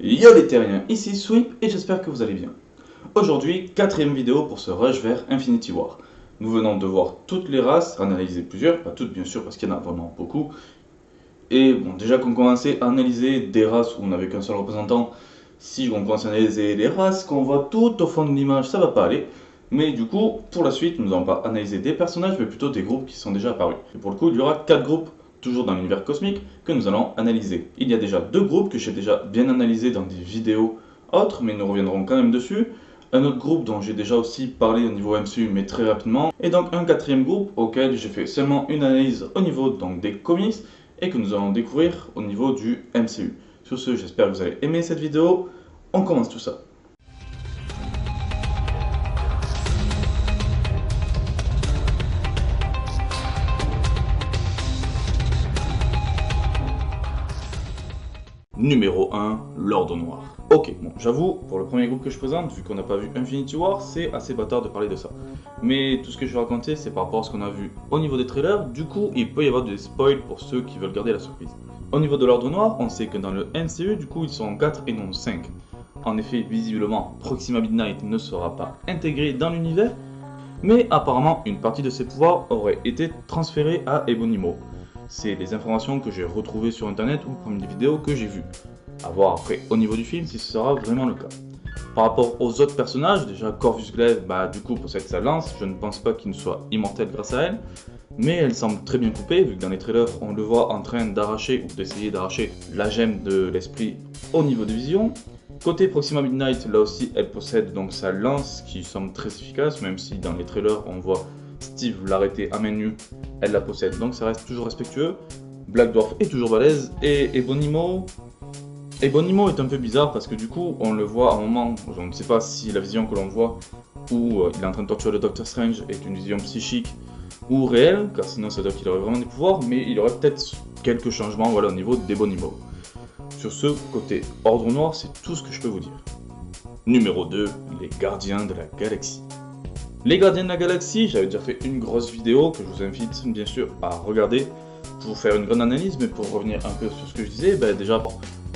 Yo les terriens, ici Sweep et j'espère que vous allez bien. Aujourd'hui, quatrième vidéo pour ce rush vers Infinity War. Nous venons de voir toutes les races, analyser plusieurs, pas toutes bien sûr parce qu'il y en a vraiment beaucoup. Et bon, déjà qu'on commençait à analyser des races où on n'avait qu'un seul représentant, si on commence à analyser les races qu'on voit tout au fond de l'image, ça va pas aller. Mais du coup, pour la suite, nous n'allons pas analyser des personnages, mais plutôt des groupes qui sont déjà apparus. Et pour le coup, il y aura 4 groupes, toujours dans l'univers cosmique, que nous allons analyser. Il y a déjà 2 groupes que j'ai déjà bien analysés dans des vidéos autres, mais nous reviendrons quand même dessus. Un autre groupe dont j'ai déjà aussi parlé au niveau MCU, mais très rapidement. Et donc un quatrième groupe auquel j'ai fait seulement une analyse au niveau donc, des comics, et que nous allons découvrir au niveau du MCU. Sur ce, j'espère que vous allez aimer cette vidéo. On commence tout ça. Numéro 1, l'Ordre Noir. Ok, bon, j'avoue, pour le premier groupe que je présente, vu qu'on n'a pas vu Infinity War, c'est assez bâtard de parler de ça. Mais tout ce que je vais raconter, c'est par rapport à ce qu'on a vu au niveau des trailers, du coup, il peut y avoir des spoils pour ceux qui veulent garder la surprise. Au niveau de l'Ordre Noir, on sait que dans le MCU, du coup, ils sont 4 et non 5. En effet, visiblement, Proxima Midnight ne sera pas intégré dans l'univers, mais apparemment, une partie de ses pouvoirs aurait été transférée à Ebonimo. C'est les informations que j'ai retrouvées sur internet ou parmi des vidéos que j'ai vues. A voir après au niveau du film si ce sera vraiment le cas. Par rapport aux autres personnages, déjà Corvus Glaive, du coup possède sa lance, je ne pense pas qu'il ne soit immortel grâce à elle, mais elle semble très bien coupée vu que dans les trailers on le voit en train d'arracher ou d'essayer d'arracher la gemme de l'esprit au niveau de vision. Côté Proxima Midnight, là aussi elle possède donc sa lance qui semble très efficace, même si dans les trailers on voit Steve l'arrêter à main nue, elle la possède, donc ça reste toujours respectueux. Black Dwarf est toujours balèze, et Ebonimo est un peu bizarre parce que du coup on le voit à un moment, on ne sait pas si la vision que l'on voit où il est en train de torturer le Doctor Strange est une vision psychique ou réelle, car sinon ça veut dire qu'il aurait vraiment des pouvoirs, mais il aurait peut-être quelques changements voilà, au niveau d'Ebonimo. Sur ce, côté Ordre Noir, c'est tout ce que je peux vous dire. Numéro 2, les Gardiens de la Galaxie. Les Gardiens de la Galaxie, j'avais déjà fait une grosse vidéo que je vous invite bien sûr à regarder pour faire une grande analyse, mais pour revenir un peu sur ce que je disais, déjà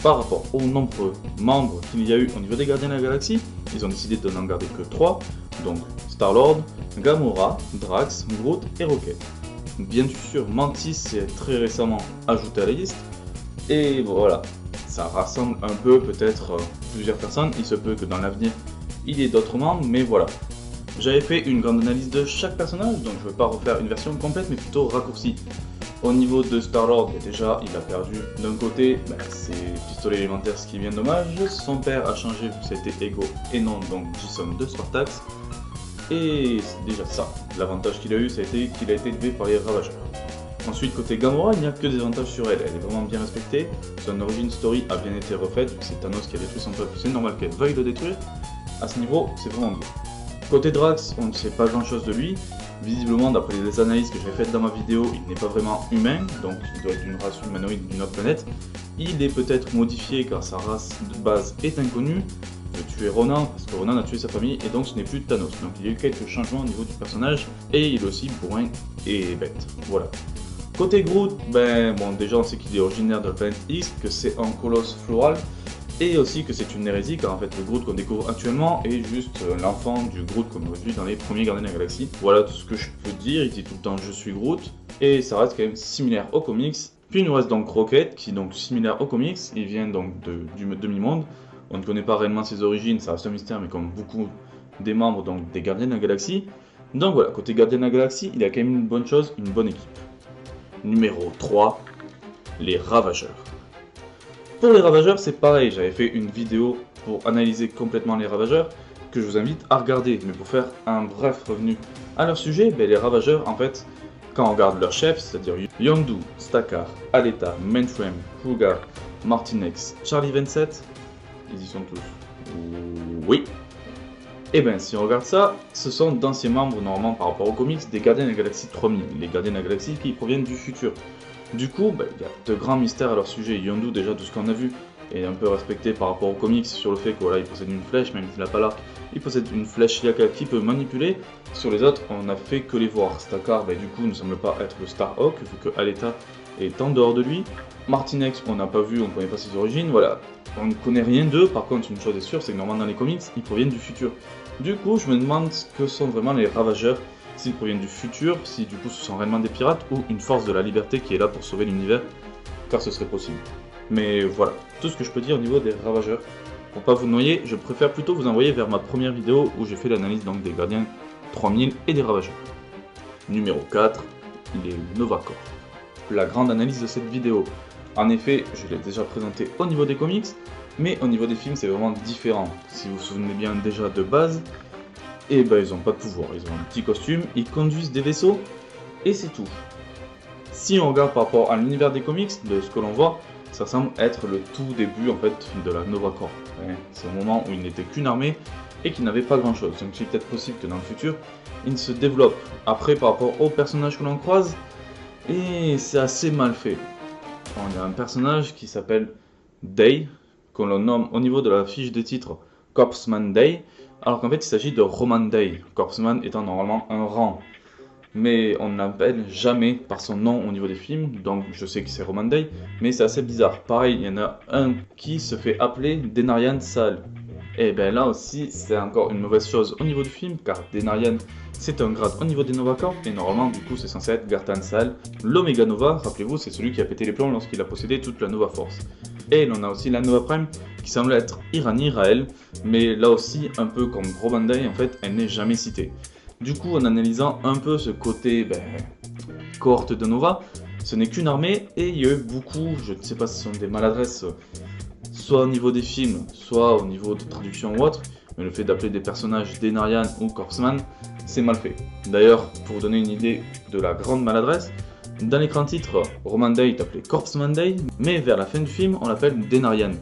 par rapport aux nombreux membres qu'il y a eu au niveau des Gardiens de la Galaxie, ils ont décidé de n'en garder que 3, donc Star-Lord, Gamora, Drax, Groot et Rocket. Bien sûr, Mantis est très récemment ajouté à la liste, et voilà, ça rassemble un peu peut-être plusieurs personnes, il se peut que dans l'avenir il y ait d'autres membres, mais voilà. J'avais fait une grande analyse de chaque personnage, donc je ne vais pas refaire une version complète, mais plutôt raccourcie. Au niveau de Star-Lord, déjà, il a perdu d'un côté ses pistolets élémentaires, ce qui est bien dommage. Son père a changé vu que c'était Ego et non donc Jason de Spartax. Et c'est déjà ça. L'avantage qu'il a eu, c'est qu'il a été élevé par les Ravageurs. Ensuite, côté Gamora, il n'y a que des avantages sur elle. Elle est vraiment bien respectée. Son origin story a bien été refaite, vu que c'est Thanos qui a détruit son peuple. C'est normal qu'elle veuille le détruire. À ce niveau, c'est vraiment bien. Côté Drax, on ne sait pas grand chose de lui. Visiblement, d'après les analyses que j'ai faites dans ma vidéo, il n'est pas vraiment humain, donc il doit être d'une race humanoïde d'une autre planète. Il est peut-être modifié car sa race de base est inconnue. Il veut tuer Ronan parce que Ronan a tué sa famille et donc ce n'est plus Thanos. Donc il y a eu quelques changements au niveau du personnage et il est aussi bourrin et bête. Voilà. Côté Groot, déjà on sait qu'il est originaire de la planète X, que c'est un colosse floral. Et aussi que c'est une hérésie car en fait le Groot qu'on découvre actuellement est juste l'enfant du Groot qu'on a vu dans les premiers Gardiens de la Galaxie. Voilà tout ce que je peux dire, il dit tout le temps je suis Groot et ça reste quand même similaire aux comics. Puis il nous reste donc Rocket qui est donc similaire aux comics, il vient donc du demi-monde. On ne connaît pas réellement ses origines, ça reste un mystère mais comme beaucoup des membres donc, des Gardiens de la Galaxie. Donc voilà, côté Gardiens de la Galaxie, il a quand même une bonne chose, une bonne équipe. Numéro 3, les Ravageurs. Pour les Ravageurs, c'est pareil, j'avais fait une vidéo pour analyser complètement les Ravageurs que je vous invite à regarder. Mais pour faire un bref revenu à leur sujet, les Ravageurs, en fait, quand on regarde leurs chefs, c'est-à-dire Yondu, Stakar, Aleta, Mainframe, Krugar, Martinex, Charlie 27, ils y sont tous. Oui. Et si on regarde ça, ce sont d'anciens membres, normalement par rapport aux comics, des Gardiens de la Galaxie 3000, les Gardiens de la Galaxie qui proviennent du futur. Du coup, il y a de grands mystères à leur sujet. Yondu, déjà, de ce qu'on a vu, est un peu respecté par rapport aux comics sur le fait qu'il possède une flèche, même s'il n'a pas l'arc. Il possède une flèche Yaka qui peut manipuler. Sur les autres, on n'a fait que les voir. Stakar, du coup, ne semble pas être le Starhawk, vu que Aleta est en dehors de lui. Martinex, on n'a pas vu, on ne connaît pas ses origines, voilà. on ne connaît rien d'eux. Par contre, une chose est sûre, c'est que normalement dans les comics, ils proviennent du futur. Du coup, je me demande ce que sont vraiment les Ravageurs, s'ils proviennent du futur, si du coup ce sont réellement des pirates ou une force de la liberté qui est là pour sauver l'univers, car ce serait possible. Mais voilà, tout ce que je peux dire au niveau des Ravageurs. Pour pas vous noyer, je préfère plutôt vous envoyer vers ma première vidéo où j'ai fait l'analyse donc des Gardiens 3000 et des Ravageurs. Numéro 4, les Nova Corps. La grande analyse de cette vidéo. En effet, je l'ai déjà présenté au niveau des comics, mais au niveau des films c'est vraiment différent. Si vous vous souvenez bien déjà de base, et ben ils ont pas de pouvoir, ils ont un petit costume, ils conduisent des vaisseaux, et c'est tout. Si on regarde par rapport à l'univers des comics, de ce que l'on voit, ça semble être le tout début en fait de la Nova Corps. C'est au moment où ils n'étaient qu'une armée et qu'ils n'avaient pas grand chose. Donc c'est peut-être possible que dans le futur, ils se développent. Après par rapport aux personnages que l'on croise, et c'est assez mal fait. On a un personnage qui s'appelle Day, qu'on le nomme au niveau de la fiche des titres Corpsman Day, alors qu'en fait il s'agit de Roman Day, Corpsman étant normalement un rang. Mais on ne l'appelle jamais par son nom au niveau des films, donc je sais que c'est Roman Day, mais c'est assez bizarre. Pareil, il y en a un qui se fait appeler Denarian Sal. Et bien là aussi, c'est encore une mauvaise chose au niveau du film, car Denarian, c'est un grade au niveau des Nova Corps, et normalement, du coup, c'est censé être Gartan Sal. L'Omega Nova, rappelez-vous, c'est celui qui a pété les plombs lorsqu'il a possédé toute la Nova Force. Et l'on a aussi la Nova Prime, qui semble être Irani Raël, mais là aussi, un peu comme Roman Day, en fait, elle n'est jamais citée. Du coup, en analysant un peu ce côté cohorte de Nova, ce n'est qu'une armée et il y a eu beaucoup, je ne sais pas si ce sont des maladresses, soit au niveau des films, soit au niveau de traduction ou autre, mais le fait d'appeler des personnages Denarian ou Corpsman, c'est mal fait. D'ailleurs, pour vous donner une idée de la grande maladresse, dans l'écran titre, Roman Day est appelé Corpsman Day, mais vers la fin du film, on l'appelle Denarian.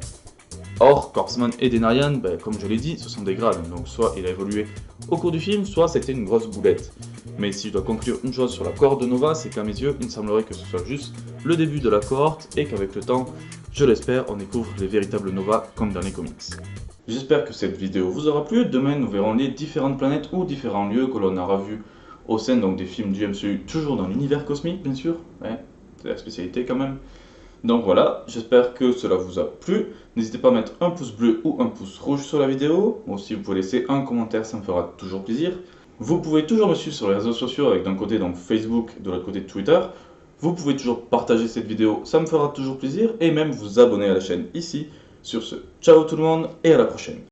Or, Corpsman et Denarian, comme je l'ai dit, ce sont des grades, donc soit il a évolué au cours du film, soit c'était une grosse boulette. Mais si je dois conclure une chose sur la cohorte de Nova, c'est qu'à mes yeux, il me semblerait que ce soit juste le début de la cohorte et qu'avec le temps, je l'espère, on découvre les véritables Nova comme dans les comics. J'espère que cette vidéo vous aura plu. Demain, nous verrons les différentes planètes ou différents lieux que l'on aura vus au sein donc, des films du MCU, toujours dans l'univers cosmique, bien sûr. Ouais, c'est la spécialité quand même. Donc voilà, j'espère que cela vous a plu. N'hésitez pas à mettre un pouce bleu ou un pouce rouge sur la vidéo. Moi aussi, vous pouvez laisser un commentaire, ça me fera toujours plaisir. Vous pouvez toujours me suivre sur les réseaux sociaux avec d'un côté donc Facebook, de l'autre côté Twitter. Vous pouvez toujours partager cette vidéo, ça me fera toujours plaisir. Et même vous abonner à la chaîne ici. Sur ce, ciao tout le monde et à la prochaine.